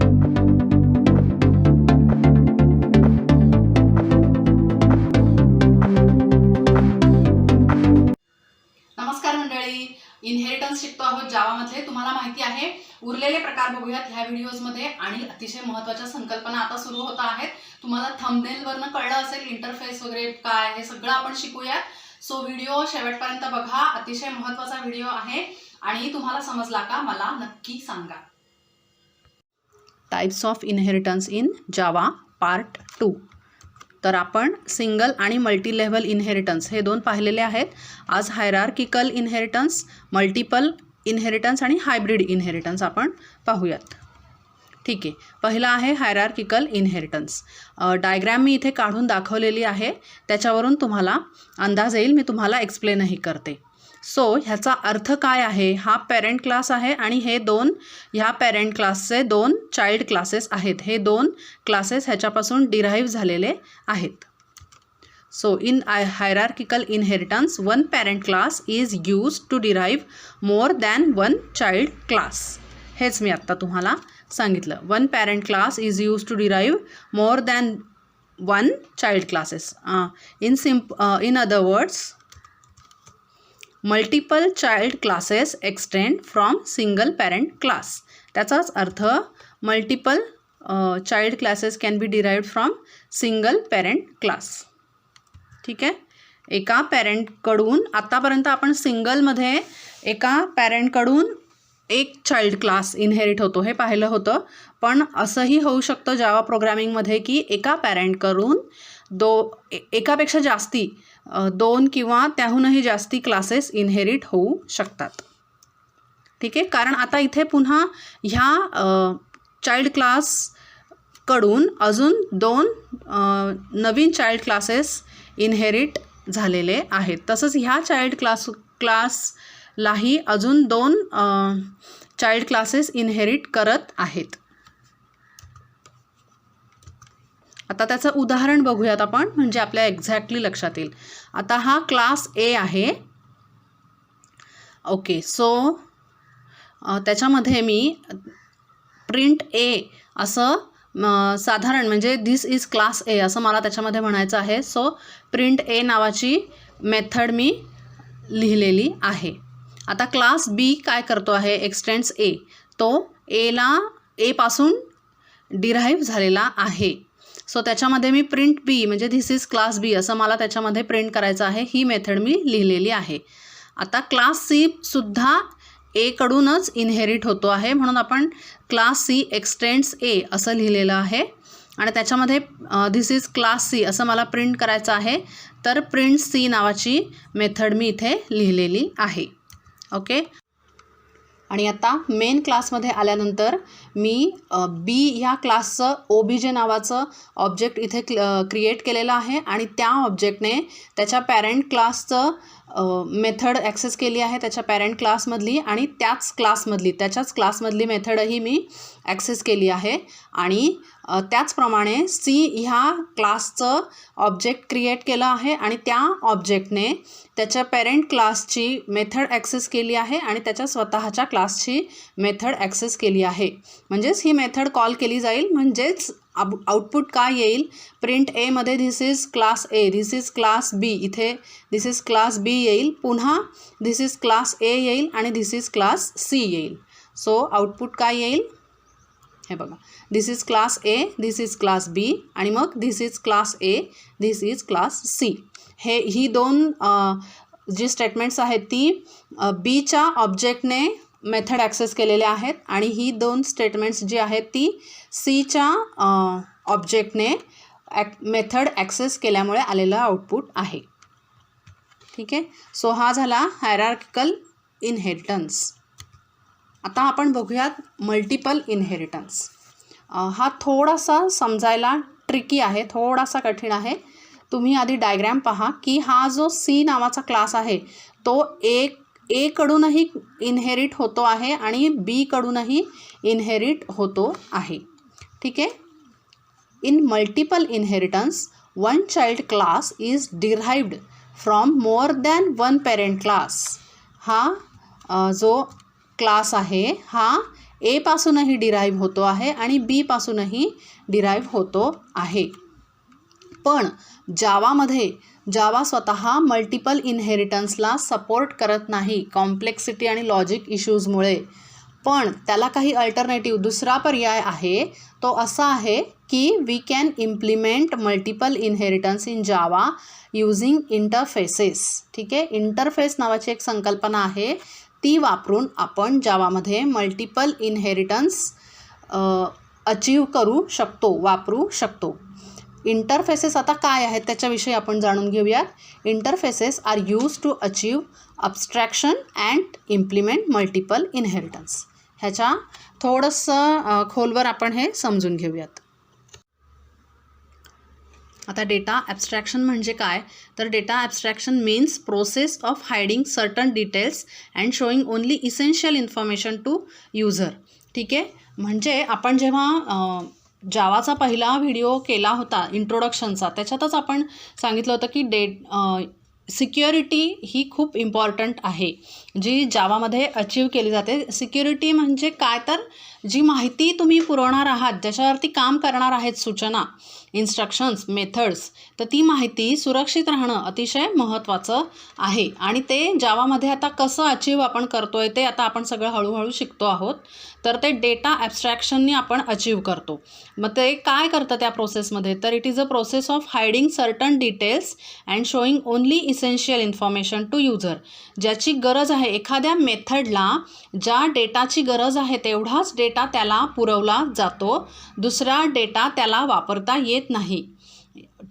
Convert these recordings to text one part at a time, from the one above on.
नमस्कार मंडळी, इनहेरिटन्स शिकतो आहोत जावामध्ये। तुम्हाला माहिती आहे उरलेले प्रकार बघूयात ह्या व्हिडिओजमध्ये आणि अतिशय महत्त्वाच्या संकल्पना आता सुरू होत आहेत। तुम्हाला थंबनेलवरनं कळलं असेल इंटरफेस वगैरे काय हे सगळं आपण शिकूयात। सो व्हिडिओ शेवटपर्यंत बघा, अतिशय महत्त्वाचा व्हिडिओ आहे आणि तुम्हाला समजला का मला नक्की सांगा। Types of inheritance in Java part 2। तर आपण सिंगल आणि मल्टी लेव्हल इनहेरिटन्स हे दोन पाहिलेले आहेत। आज हायरार्किकल इनहेरिटन्स, मल्टिपल इनहेरिटन्स आणि हायब्रिड इनहेरिटन्स आपण पाहूयात। ठीक आहे, पहिला आहे हायरार्किकल इनहेरिटन्स। डायग्राम मी इथे काढून दाखवलेली आहे, त्याच्यावरून तुम्हाला अंदाज येईल, मी तुम्हाला एक्सप्लेनही करते। सो ह्याचा अर्थ काय आहे, हा पेरेंट क्लास आहे आणि हे दोन ह्या पेरेंट क्लासचे दोन चाइल्ड क्लासेस आहेत। हे दोन क्लासेस ह्याच्यापासून डिराईव्ह झालेले आहेत। So in hierarchical inheritance one parent class is used to derive more than one child class. हेच मी आत्ता तुम्हाला सांगितलं, one parent class is used to derive more than one child classes. In other words, multiple child classes extend from single parent class. त्याचाच अर्थ multiple child classes can be derived from single parent class. ठीक आहे, एका पॅरेंटकडून आत्तापर्यंत आपण सिंगलमध्ये एका पॅरेंटकडून एक child class inherit होतो हे पाहिलं होतं, पण असंही होऊ शकतं जावा प्रोग्रामिंगमध्ये की एका पॅरेंटकडून एकापेक्षा जास्ती दोन किंवा त्याहूनही जास्ती क्लासेस इनहेरिट होऊ शकतात। ठीक आहे, कारण आता इथे पुन्हा ह्या चाइल्ड क्लासकडून अजून दोन नवीन चाइल्ड क्लासेस इनहेरिट झालेले आहेत। तसंच ह्या चाइल्ड क्लासलाही अजून दोन चाइल्ड क्लासेस इनहेरिट करत आहेत। आता त्याचं उदाहरण बघूयात आपण, म्हणजे आपल्या एक्झॅक्टली लक्षात येईल। आता हा क्लास ए आहे। ओके, सो त्याच्यामध्ये मी प्रिंट ए असं साधारण म्हणजे दिस इज क्लास ए असं मला त्याच्यामध्ये म्हणायचं आहे। सो प्रिंट ए नावाची मेथड मी लिहिलेली आहे। आता क्लास बी काय करतो आहे, एक्सटेंड्स ए, तो ए पासून डिराईव्ह झालेला आहे। सो त्याच्यामध्ये मी प्रिंट बी म्हणजे धिस इज क्लास बी असं मला त्याच्यामध्ये प्रिंट करायचं आहे, ही मेथड मी लिहिलेली आहे। आता क्लास सी सुद्धा एकडूनच इनहेरिट होतो आहे, म्हणून आपण क्लास सी एक्सटेंड्स ए असं लिहिलेलं आहे आणि त्याच्यामध्ये धिस इज क्लास सी असं मला प्रिंट करायचं आहे, तर प्रिंट सी नावाची मेथड मी इथे लिहिलेली आहे। ओके, आणि आता मेन क्लासमध्ये आल्यानंतर मी बी ह्या क्लासचं OBJ नावाचं ऑब्जेक्ट इथे क्रिएट केलेलं आहे आणि त्या ऑब्जेक्टने त्याच्या पॅरेंट क्लासचं मेथड ॲक्सेस केली आहे, त्याच्या पॅरेंट क्लासमधली आणि त्याच्याच क्लासमधली मेथडही मी ॲक्सेस केली आहे। आणि त्याचप्रमाणे सी ह्या क्लासचं ऑब्जेक्ट क्रिएट केलं आहे आणि त्या ऑब्जेक्टने त्याच्या पॅरेंट क्लासची मेथड ॲक्सेस केली आहे आणि त्याच्या स्वतःच्या क्लासची मेथड ॲक्सेस केली आहे। म्हणजेच ही मेथड कॉल केली जाईल, म्हणजेच आउटपुट काय येईल, प्रिंट एमध्ये this is class A, this is class B, इथे धिस इज क्लास बी येईल, पुन्हा धिस इज क्लास ए येईल आणि धिस इज क्लास सी येईल। सो आउटपुट काय येईल हे बघा, this is class A, this is class B आणि मग this is class A, this is class C. ही दोन जी स्टेटमेंट्स आहेत ती बीच्या ऑब्जेक्टने मेथड ॲक्सेस केलेले आहेत आणि ही दोन स्टेटमेंट्स जी आहेत ती सीच्या ऑब्जेक्टने मेथड ॲक्सेस केल्यामुळे आलेलं आउटपुट आहे। ठीक आहे, सो हा झाला हायरार्किकल इनहेरिटन्स। आता आपण बघूयात मल्टिपल इनहेरिटन्स। हा थोडासा समजायला ट्रिकी आहे, थोडासा कठीण आहे। तुम्ही आधी डायग्रॅम पहा की हा जो सी नावाचा क्लास आहे तो ए कडूनही इनहेरिट होतो आहे आणि बी कडूनही इनहेरिट होतो आहे। ठीक आहे, in multiple inheritance one child class is derived from more than one parent class. हा जो क्लास आहे हा ए पासूनही डिराईव्ह होतो आहे आणि बी पासूनही डिराईव्ह होतो आहे. पण जावा स्वतः मल्टिपल इनहेरिटन्सला सपोर्ट करत नाही कॉम्प्लेक्सिटी आणि लॉजिक इश्यूजमुळे. पण त्याला काही अल्टरनेटिव्ह दुसरा पर्याय आहे, तो असा आहे की we can implement multiple inheritance in Java using interfaces. ठीक आहे, इंटरफेस नावाची एक संकल्पना आहे, ती वापरून आपण जावामध्ये मल्टिपल इनहेरिटन्स वापरू शकतो. इंटरफेसेस आता काय आहेत त्याच्याविषयी आपण जाणून घेऊयात. Interfaces are use to achieve abstraction and implement multiple inheritance. ह्याच्या थोडंसं खोलवर आपण हे समजून घेऊयात. आता डेटा ॲब्स्ट्रॅक्शन म्हणजे काय, तर data abstraction means process of hiding certain details and showing only essential information to user. ठीक आहे, म्हणजे आपण जेव्हा जावाचा पहिला व्हिडिओ केला होता इंट्रोडक्शनचा, त्याच्यातच आपण सांगितलं होतं की सिक्युरिटी ही खूप इम्पॉर्टंट आहे जी जावामध्ये अचीव केली जाते. सिक्युरिटी म्हणजे काय, तर जी माहिती तुम्ही पुरवणार आहात, ज्याच्यावरती काम करणार आहेत, सूचना, इन्स्ट्रक्शन्स, मेथड्स, तर ती माहिती सुरक्षित राहणं अतिशय महत्त्वाचं आहे. आणि ते जावामध्ये आता कसं अचीव आपण करतोय ते आता आपण सगळं हळूहळू शिकतो आहोत. तर ते डेटा ॲब्स्ट्रॅक्शननी आपण अचीव करतो. मग ते काय करतं त्या प्रोसेसमध्ये, तर it is a process of hiding certain details and showing only essential information to user. ज्याची गरज आहे, एखाद्या मेथडला ज्या डेटाची गरज आहे तेवढाच डेटा त्याला पुरवला जातो, दुसरा डेटा त्याला वापरता येत नाही.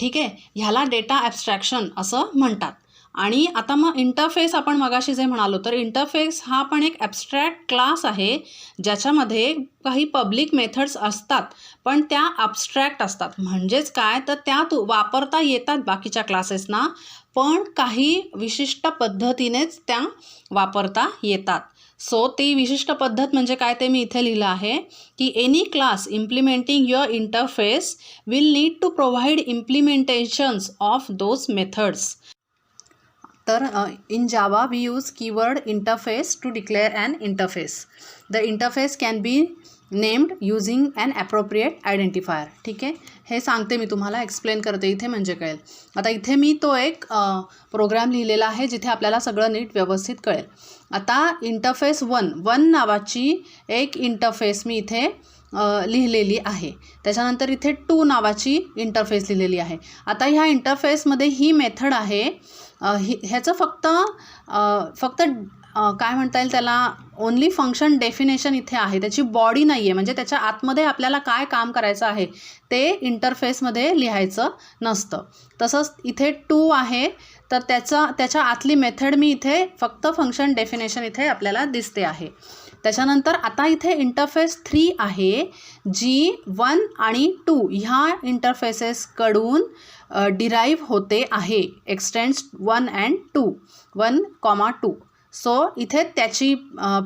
ठीक आहे, ह्याला डेटा ॲब्स्ट्रॅक्शन असं म्हणतात. आणि आता मग इंटरफेस आपण मगाशी जे म्हणालो, तर इंटरफेस हा पण एक ॲब्स्ट्रॅक्ट क्लास आहे ज्याच्यामध्ये काही पब्लिक मेथड्स असतात पण त्या ॲब्स्ट्रॅक्ट असतात. म्हणजेच काय, तर त्या वापरता येतात बाकीच्या क्लासेसना, पण काही विशिष्ट पद्धतीनेच त्या वापरता येतात. सो ती विशिष्ट पद्धत म्हणजे काय ते मी इथे लिहिलं आहे की any class implementing your interface will need to provide implementations of those methods. तर in Java we use keyword interface to declare an interface. The interface can be named using an appropriate identifier. ठीक आहे, हे सांगते मी तुम्हाला, explain करते इथे म्हणजे कळेल. आता इथे मी तो एक प्रोग्राम लिहिलेला आहे जिथे आपल्याला सगळं नीट व्यवस्थित कळेल. आता इंटरफेस वन नावाची एक इंटरफेस मी इथे लिहिलेली आहे. त्याच्यानंतर इथे 2 नावाची इंटरफेस लिहिलेली आहे. आता ह्या इंटरफेसमध्ये ही मेथड आहे, ह्याचं फक्त काय म्हणता येईल त्याला, ओन्ली फंक्शन डेफिनेशन इथे आहे, त्याची बॉडी नाही आहे. म्हणजे त्याच्या आतमध्ये आपल्याला काय काम करायचं आहे ते इंटरफेसमध्ये लिहायचं नसतं. तसंच इथे 2 आहे, तर त्याच्या आतली मेथड मी इथे फक्त फंक्शन डेफिनेशन इथे आपल्याला दिसते आहे. त्याच्यानंतर आता इथे इंटरफेस 3 आहे जी 1 आणि 2 ह्या इंटरफेसेसकडून डिराईव्ह होते आहे. X tends 1 and 2, 1, 2. सो इथे त्याची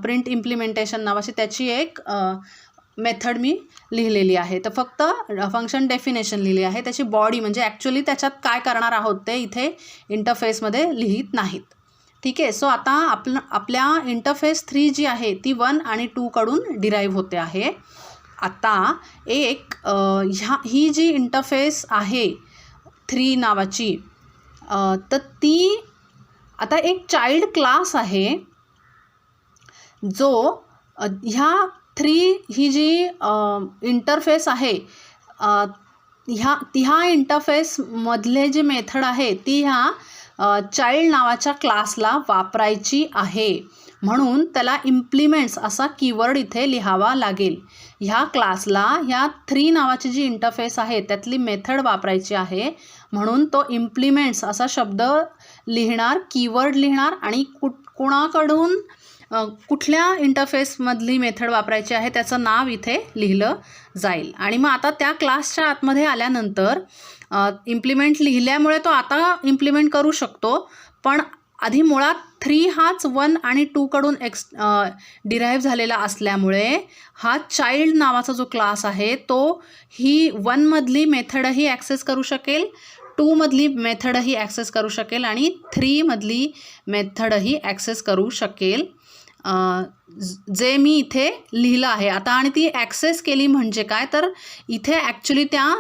प्रिंट इम्प्लिमेंटेशन नावाची त्याची एक मेथड मी लिहिलेली आहे. तर फक्त फंक्शन डेफिनेशन लिहिली आहे, त्याची बॉडी म्हणजे ॲक्च्युली त्याच्यात काय करणार आहोत ते इथे इंटरफेसमध्ये लिहित नाहीत. ठीक आहे, सो आता आपल्या इंटरफेस 3 जी आहे ती 1 आणि 2 कडून डिराईव्ह होते आहे. आता एक ही जी इंटरफेस आहे 3 नावाची, तर ती आता एक चाइल्ड क्लास आहे जो ह्या 3 ही जी इंटरफेस आहे ह्या इंटरफेसमधले जे मेथड आहे ती ह्या चाइल्ड नावाच्या क्लासला वापरायची आहे. म्हणून त्याला इम्प्लिमेंट्स असा कीवर्ड इथे लिहावा लागेल. ह्या क्लासला ह्या 3 नावाची जी इंटरफेस आहे त्यातली मेथड वापरायची आहे, म्हणून तो इम्प्लिमेंट्स असा शब्द लिहिणार, कीवर्ड लिहिणार आणि कुणाकडून कुठल्या इंटरफेसमधली मेथड वापरायची आहे त्याचं नाव इथे लिहिलं जाईल. आणि मग आता त्या क्लासच्या आतमध्ये आल्यानंतर इम्प्लिमेंट लिहिल्यामुळे तो आता इम्प्लिमेंट करू शकतो, पण आधी मुळात 3 हाच 1 आणि 2 कडून डिराईव्ह झालेला असल्यामुळे हा चाइल्ड नावाचा जो क्लास आहे तो ही 1 मधली मेथडही ॲक्सेस करू शकेल, 2 मधली मेथडही ॲक्सेस करू शकेल आणि 3 मधली मेथडही ॲक्सेस करू शकेल. जे मी इथे लिहिलं आहे आता. आणि ती ॲक्सेस केली म्हणजे काय, तर इथे ॲक्च्युली त्या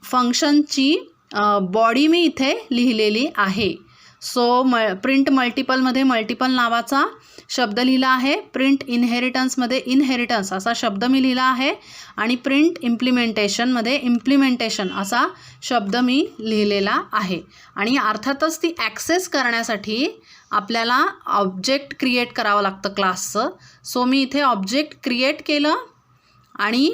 फंक्शनची बॉडी मी इथे लिहिलेली आहे. सो प्रिंट मल्टिपलमध्ये मल्टिपल नावाचा शब्द लिहिला आहे, प्रिंट इनहेरिटन्समध्ये इनहेरिटन्स असा शब्द मी लिहिला आहे, आणि प्रिंट इम्प्लिमेंटेशनमध्ये इम्प्लिमेंटेशन असा शब्द मी लिहिलेला आहे. आणि अर्थातच ती ॲक्सेस करण्यासाठी आपल्याला ऑब्जेक्ट क्रिएट करावं लागतं क्लासचं. सो मी इथे ऑब्जेक्ट क्रिएट केलं आणि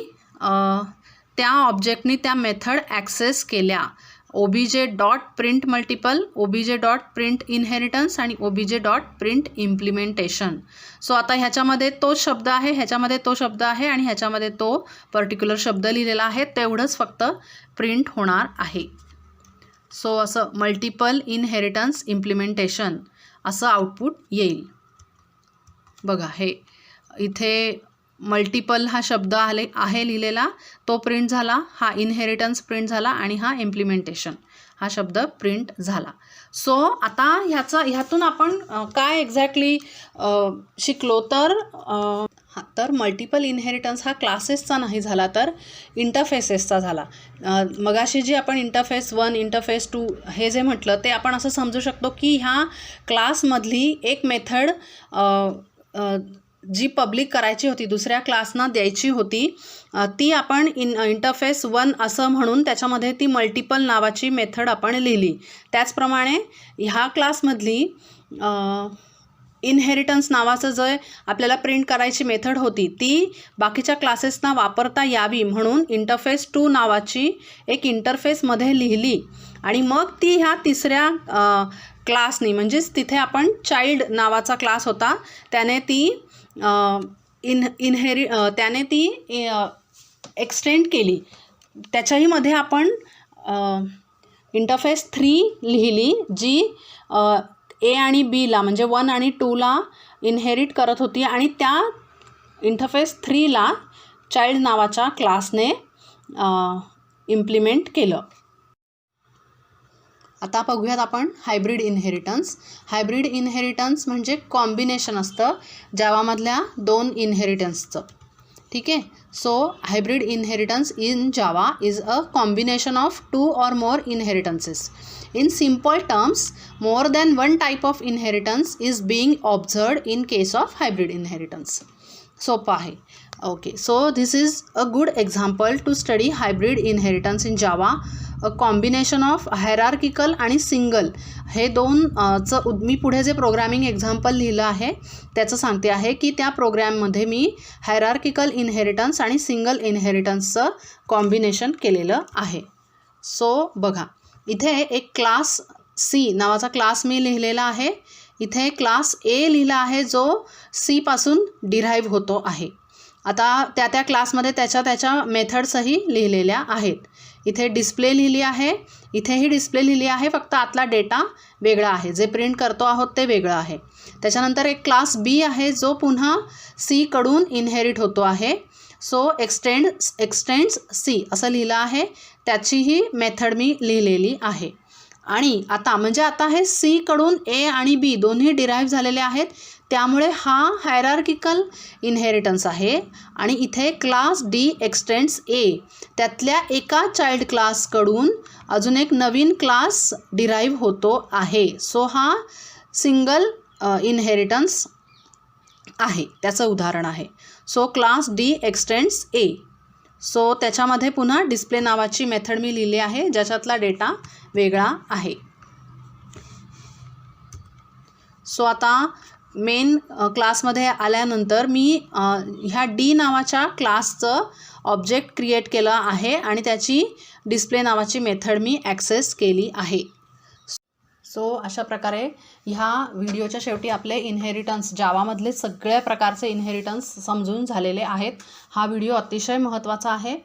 त्या ऑब्जेक्टनी त्या मेथड ॲक्सेस केल्या. OBJ dot print multiple, OBJ dot print inheritance आणि OBJ dot print implementation. So आता ह्याच्यामध्ये तो शब्द आहे, ह्याच्यामध्ये तो शब्द आहे आणि ह्याच्यामध्ये तो पर्टिक्युलर शब्द लिहिलेला आहे, तेवढंच फक्त प्रिंट होणार आहे. सो असं मल्टिपल इनहेरिटन्स इम्प्लिमेंटेशन असं आउटपुट येईल. बघा हे इथे मल्टिपल हा शब्द आहे लिहिलेला, तो प्रिंट झाला, हा इनहेरिटन्स प्रिंट झाला आणि हा इम्प्लिमेंटेशन हा शब्द प्रिंट झाला. सो आता ह्यातून आपण काय एक्झॅक्टली शिकलो, तर मल्टिपल इनहेरिटन्स हा क्लासेसचा नाही झाला तर इंटरफेसेसचा झाला. मगाशी जी आपण इंटरफेस 1 इंटरफेस 2 हे जे म्हटलं ते आपण असं समजू शकतो की ह्या क्लासमधली एक मेथड जी पब्लिक करायची होती, दुसऱ्या क्लासना द्यायची होती, ती आपण इंटरफेस 1 असं म्हणून त्याच्यामध्ये ती मल्टिपल नावाची मेथड आपण लिहिली. त्याचप्रमाणे ह्या क्लासमधली इनहेरिटन्स नावाचं जे आपल्याला प्रिंट करायची मेथड होती ती बाकीच्या क्लासेसना वापरता यावी म्हणून इंटरफेस 2 नावाची एक इंटरफेसमध्ये लिहिली. आणि मग ती ह्या तिसऱ्या क्लासनी, म्हणजेच तिथे आपण चाइल्ड नावाचा क्लास होता त्याने ती त्याने ती एक्सटेंड केली. त्याच्याहीमध्ये आपण इंटरफेस 3 लिहिली जी ए आणि बीला म्हणजे 1 आणि 2ला इनहेरिट करत होती आणि त्या इंटरफेस 3ला चाइल्ड नावाच्या क्लासने इम्प्लिमेंट केलं. आता बघूयात आपण हायब्रिड इनहेरिटन्स. हायब्रिड इनहेरिटन्स म्हणजे कॉम्बिनेशन असतं जावामधल्या 2 इनहेरिटन्सचं. ठीक आहे. So hybrid inheritance in Java is a combination of 2 or more inheritances. In simple terms, more than one type of inheritance is being observed in case of hybrid inheritance. सोपं आहे. Okay, so this is a good example to study hybrid inheritance in Java. A combination of hierarchical आणि single हे दोन मी पुढे जे programming example लिहिलं आहे त्याचं सांगते आहे की त्या प्रोग्रॅममध्ये मी हायरार्किकल इनहेरिटन्स आणि सिंगल इनहेरिटन्सचं कॉम्बिनेशन केलेलं आहे. सो बघा इथे एक क्लास सी नावाचा क्लास मी लिहिलेला आहे. इथे क्लास ए लिहिला आहे जो सी पासून डिराईव्ह होतो आहे. आता त्या क्लासमध्ये त्याच्या मेथड्सही लिहिलेल्या आहेत. इथे डिस्प्ले लिहिली आहे, इथेही डिस्प्ले लिहिली आहे, फक्त आतला डेटा वेगळा आहे, जे प्रिंट करतो आहोत ते वेगळं आहे. त्याच्यानंतर एक क्लास बी आहे जो पुन्हा सी कडून इनहेरिट होतो आहे. सो एक्सटेंड्स सी असं लिहिलं आहे, त्याचीही मेथड मी लिहिलेली आहे. आणि आता हे सी कडून ए आणि बी दोन्ही डिराईव्ह झालेले आहेत, त्यामुळे हा हायरार्किकल इनहेरिटन्स आहे. आणि इथे क्लास डी एक्सटेंड्स ए, त्यातल्या एका चाइल्ड क्लासकडून अजून एक नवीन क्लास डिराईव्ह होतो आहे. सो हा सिंगल इनहेरिटन्स आहे, त्याचं उदाहरण आहे. सो क्लास डी एक्सटेंड्स ए. सो त्याच्यामध्ये पुन्हा डिस्प्ले नावाची मेथड मी लिहिली आहे ज्याच्यातला डेटा वेगळा आहे. सो आता मेन क्लासमध्ये आल्यानंतर मी ह्या डी नावाच्या क्लासचं ऑब्जेक्ट क्रिएट केलं आहे आणि त्याची डिस्प्ले नावाची मेथड मी ॲक्सेस केली आहे. सो अशा प्रकारे ह्या व्हिडिओच्या शेवटी आपले इनहेरिटन्स जावामधले सगळ्या प्रकारचे इनहेरिटन्स समजून झालेले आहेत. हा व्हिडिओ अतिशय महत्त्वाचा आहे.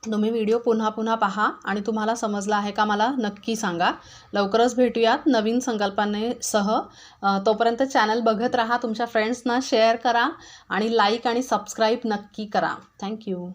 तुम्ही व्हिडिओ पुन्हा पहा आणि तुम्हाला समजला आहे का मला नक्की सांगा. लवकरच भेटूयात नवीन संकल्पनेसह. तोपर्यंत चॅनल बघत राहा, तुमच्या फ्रेंड्सना शेअर करा आणि लाईक आणि सबस्क्राईब नक्की करा. थँक्यू.